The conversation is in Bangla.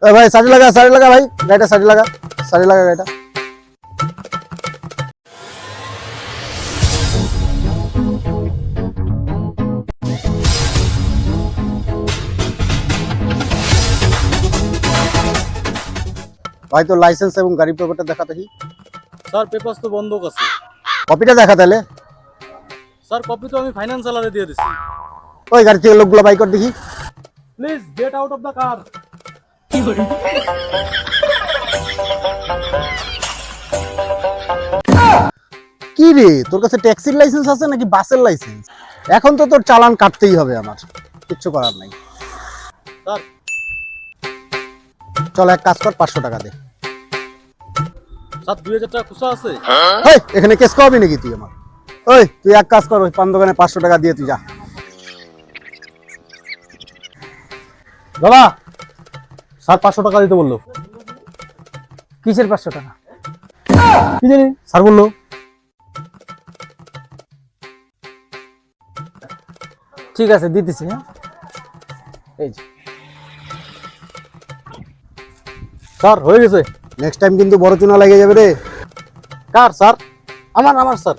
भाई साड़ी लगा भाई गाड़ीটা साड़ी লাগা গাড়িটা। ভাই তো লাইসেন্স এবং গাড়ি পেপারটা দেখা দেখি। স্যার পেপারস তো বন্ধক আছে। কপিটা দেখা তাহলে। স্যার কপি তো আমি ফাইন্যান্সালারে দিয়ে দিছি। ওই গাড়ি থেকে লোকগুলো বাই কর দেখি। Please get out of the car. কি রে তোর কাছে ট্যাক্সির লাইসেন্স আছে নাকি বাসের লাইসেন্স? এখন তো তোর চালান কাটতেই হবে আমার, কিচ্ছু করার নাই। স্যার চল এক কাজ কর 500 টাকা দে। স্যার 2000 টাকা খুচরা আছে। ওই এখানে কেস করবি নাকি তুই আমার? ওই তুই এক কাজ কর ওই পান দোকানে 500 টাকা দিয়ে তুই যা। দাদা স্যার 500 টাকা দিতে বললো। কিসের 500 টাকা? কি জানি স্যার বললো। ঠিক আছে দিতেছি। হ্যাঁ এই যে স্যার হয়ে গেছে। নেক্সট টাইম কিন্তু বড় চুনা লেগে যাবে রে। কার স্যার? আমার স্যার।